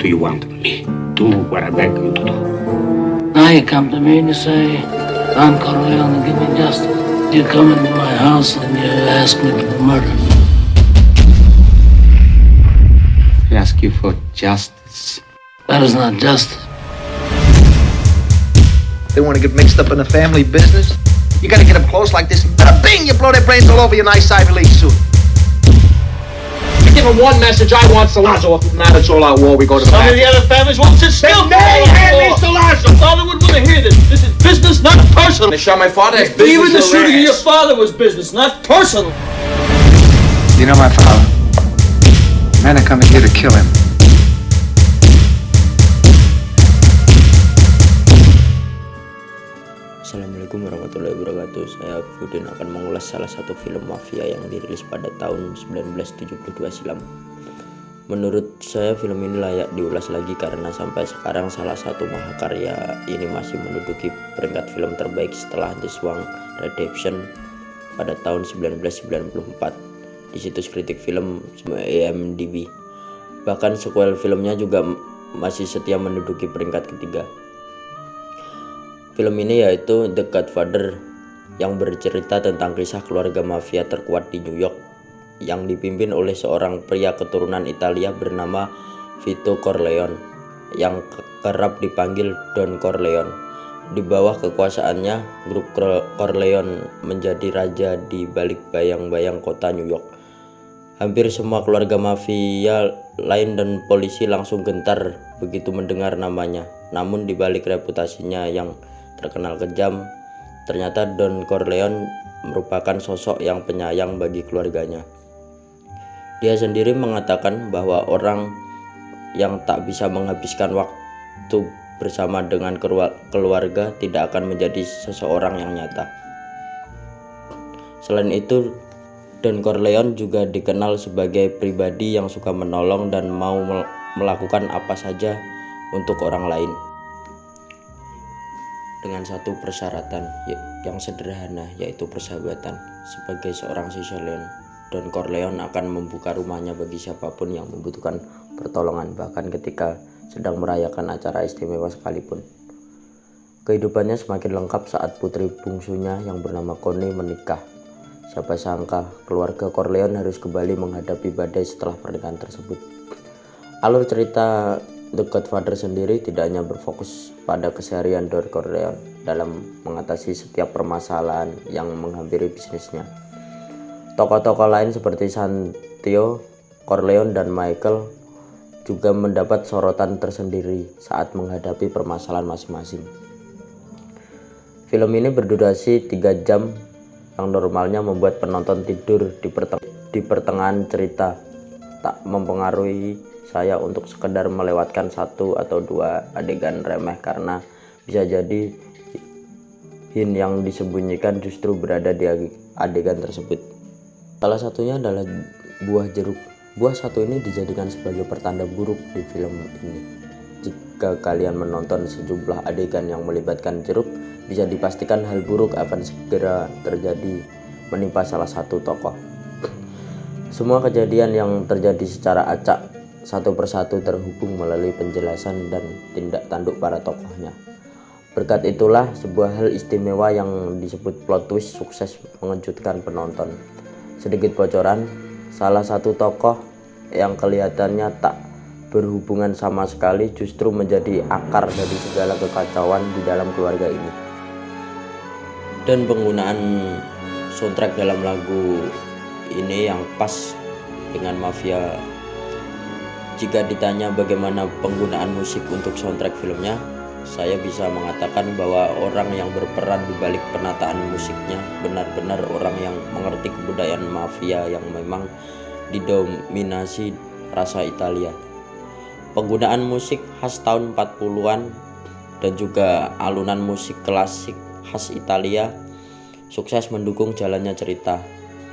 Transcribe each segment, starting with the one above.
do you want of me? Do what I beg you to do. Now you come to me and you say, Don Corleone, give me justice. You come into my house and you ask me for murder. I ask you for justice. That is not justice. They want to get mixed up in the family business. You gotta get them close like this. Bada bing! You blow their brains all over your nice Ivy League suit. You give them one message, I want Salazzo. Now it's all out war. We go to the Some back. of the other families won't sit still. They hand me Salazzo. Father wouldn't want to hear this. This is business, not personal. They shot my father. It's business. Even the or shooting of your ass. father was business, not personal. You know my father. Men are coming here to kill him. Assalamualaikum warahmatullahi wabarakatuh. Saya Fudin akan mengulas salah satu film mafia yang dirilis pada tahun 1972 silam. Menurut saya film ini layak diulas lagi karena sampai sekarang salah satu mahakarya ini masih menduduki peringkat film terbaik setelah The Shawshank Redemption pada tahun 1994 di situs kritik film IMDb. Bahkan sequel filmnya juga masih setia menduduki peringkat ketiga. Film ini yaitu The Godfather yang bercerita tentang kisah keluarga mafia terkuat di New York yang dipimpin oleh seorang pria keturunan Italia bernama Vito Corleone yang kerap dipanggil Don Corleone. Di bawah kekuasaannya, grup Corleone menjadi raja di balik bayang-bayang kota New York. Hampir semua keluarga mafia lain dan polisi langsung gentar begitu mendengar namanya. Namun di balik reputasinya yang terkenal kejam, ternyata Don Corleone merupakan sosok yang penyayang bagi keluarganya. Dia sendiri mengatakan bahwa orang yang tak bisa menghabiskan waktu bersama dengan keluarga tidak akan menjadi seseorang yang nyata. Selain itu, Don Corleone juga dikenal sebagai pribadi yang suka menolong dan mau melakukan apa saja untuk orang lain. Dengan satu persyaratan yang sederhana, yaitu persahabatan. Sebagai seorang Sicilian, Don Corleone akan membuka rumahnya bagi siapapun yang membutuhkan pertolongan, bahkan ketika sedang merayakan acara istimewa sekalipun. Kehidupannya semakin lengkap saat putri bungsunya yang bernama Connie menikah. Siapa sangka keluarga Corleone harus kembali menghadapi badai setelah pernikahan tersebut. Alur cerita The Godfather sendiri tidak hanya berfokus pada keseharian Don Corleone dalam mengatasi setiap permasalahan yang menghampiri bisnisnya. Tokoh-tokoh lain seperti Santino Corleone dan Michael juga mendapat sorotan tersendiri saat menghadapi permasalahan masing-masing. Film ini berdurasi 3 jam yang normalnya membuat penonton tidur di pertengahan cerita. Tak mempengaruhi saya untuk sekedar melewatkan 1 atau 2 adegan remeh karena bisa jadi hint yang disembunyikan justru berada di adegan tersebut. Salah satunya adalah buah jeruk. Buah satu ini dijadikan sebagai pertanda buruk di film ini. Jika kalian menonton sejumlah adegan yang melibatkan jeruk, bisa dipastikan hal buruk akan segera terjadi menimpa salah satu tokoh. Semua kejadian yang terjadi secara acak satu persatu terhubung melalui penjelasan dan tindak tanduk para tokohnya. Berkat itulah sebuah hal istimewa yang disebut plot twist sukses mengejutkan penonton. Sedikit bocoran, salah satu tokoh yang kelihatannya tak berhubungan sama sekali justru menjadi akar dari segala kekacauan di dalam keluarga ini. Dan penggunaan soundtrack dalam lagu ini yang pas dengan mafia. Jika ditanya bagaimana penggunaan musik untuk soundtrack filmnya, saya bisa mengatakan bahwa orang yang berperan di balik penataan musiknya benar-benar orang yang mengerti kebudayaan mafia yang memang didominasi rasa Italia. Penggunaan musik khas tahun 40-an dan juga alunan musik klasik khas Italia sukses mendukung jalannya cerita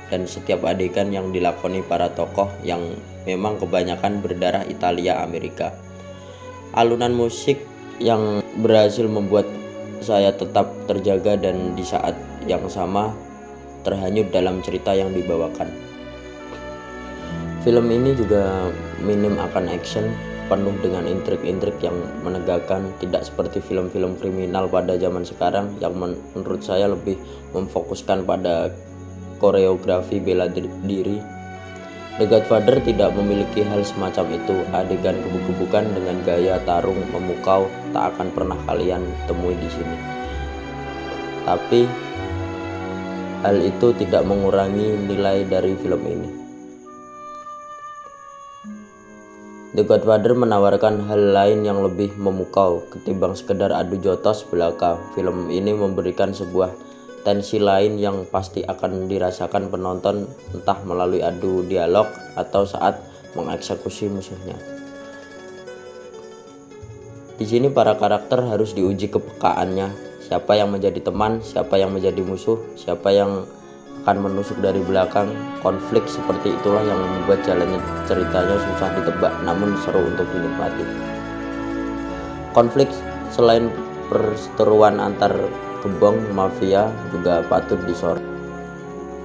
dan setiap adegan yang dilakoni para tokoh yang memang kebanyakan berdarah Italia Amerika. Alunan musik yang berhasil membuat saya tetap terjaga dan di saat yang sama terhanyut dalam cerita yang dibawakan. Film ini juga minim akan action penuh dengan intrik-intrik yang menegangkan, tidak seperti film-film kriminal pada zaman sekarang yang menurut saya lebih memfokuskan pada koreografi bela diri. The Godfather tidak memiliki hal semacam itu. Adegan gebuk-gebukan dengan gaya tarung memukau tak akan pernah kalian temui di sini. Tapi hal itu tidak mengurangi nilai dari film ini. The Godfather menawarkan hal lain yang lebih memukau ketimbang sekedar adu jotos belaka. Film ini memberikan sebuah tensi lain yang pasti akan dirasakan penonton, entah melalui adu dialog atau saat mengeksekusi musuhnya. Di sini para karakter harus diuji kepekaannya. Siapa yang menjadi teman, siapa yang menjadi musuh, siapa yang akan menusuk dari belakang. Konflik seperti itulah yang membuat jalannya ceritanya susah ditebak namun seru untuk dinikmati. Konflik selain perseteruan antar gembong mafia juga patut disorot.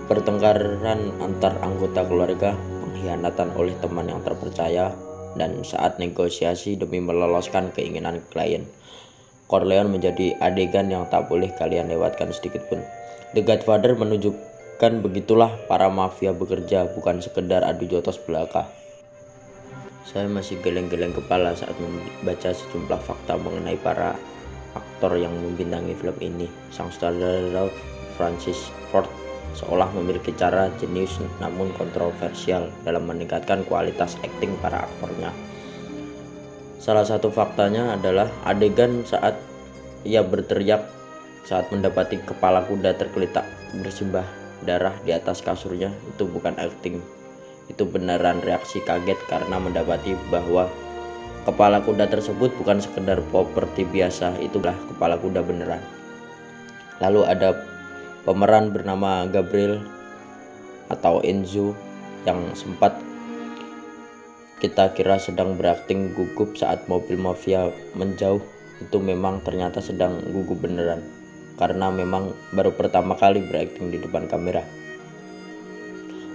Pertengkaran antar anggota keluarga, pengkhianatan oleh teman yang terpercaya, dan saat negosiasi demi meloloskan keinginan klien. Corleone menjadi adegan yang tak boleh kalian lewatkan sedikit pun. The Godfather menunjukkan begitulah para mafia bekerja, bukan sekedar adu jotos belaka. Saya masih geleng-geleng kepala saat membaca sejumlah fakta mengenai para aktor yang membintangi film ini. Sang sutradara Francis Ford seolah memiliki cara jenius namun kontroversial dalam meningkatkan kualitas akting para aktornya. Salah satu faktanya adalah adegan saat ia berteriak saat mendapati kepala kuda tergeletak bersimbah darah di atas kasurnya. Itu bukan akting, itu beneran reaksi kaget karena mendapati bahwa kepala kuda tersebut bukan sekedar properti biasa, itulah kepala kuda beneran. Lalu ada pemeran bernama Gabriel atau Enzo yang sempat kita kira sedang berakting gugup saat mobil mafia menjauh. Itu memang ternyata sedang gugup beneran, karena memang baru pertama kali berakting di depan kamera.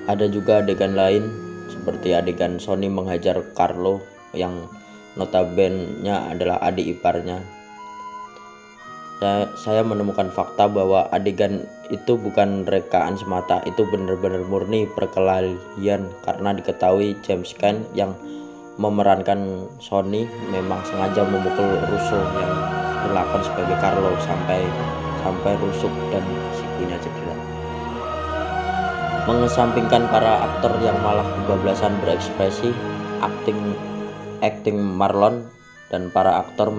Ada juga adegan lain seperti adegan Sonny menghajar Carlo yang notabene-nya adalah adik iparnya. Saya menemukan fakta bahwa adegan itu bukan rekaan semata, itu benar-benar murni perkelahian karena diketahui James Caan yang memerankan Sonny memang sengaja memukul Russo yang berlakon sebagai Carlo sampai rusuk dan sikunya cedera. Mengesampingkan para aktor yang malah kebablasan berekspresi, akting Marlon dan para aktor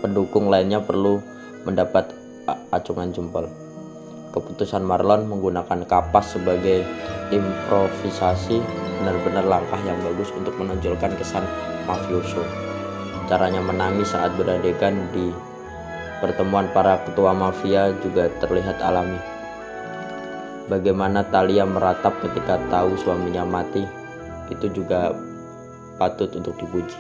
pendukung lainnya perlu mendapat acungan jempol. Keputusan Marlon menggunakan kapas sebagai improvisasi benar-benar langkah yang bagus untuk menonjolkan kesan mafioso. Caranya menangis saat beradegan di pertemuan para ketua mafia juga terlihat alami. Bagaimana Talia meratap ketika tahu suaminya mati, itu juga patut untuk dipuji.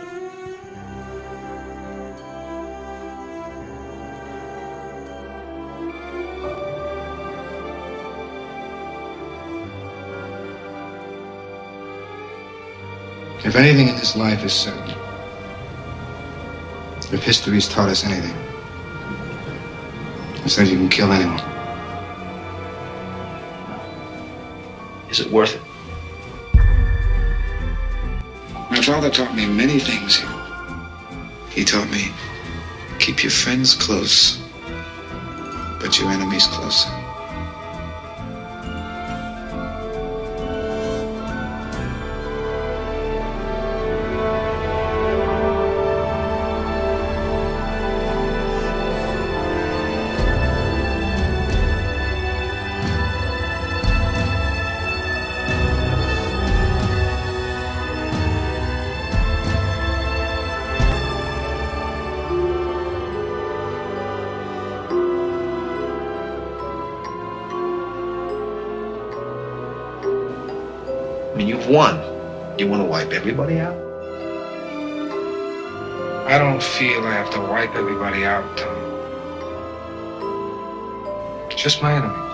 If anything in this life is certain, if history's taught us anything, it says you can kill anyone. Is it worth it? My father taught me many things. He taught me, keep your friends close, but your enemies closer. I mean, you've won. You want to wipe everybody out? I don't feel I have to wipe everybody out, Tom. Just my enemies.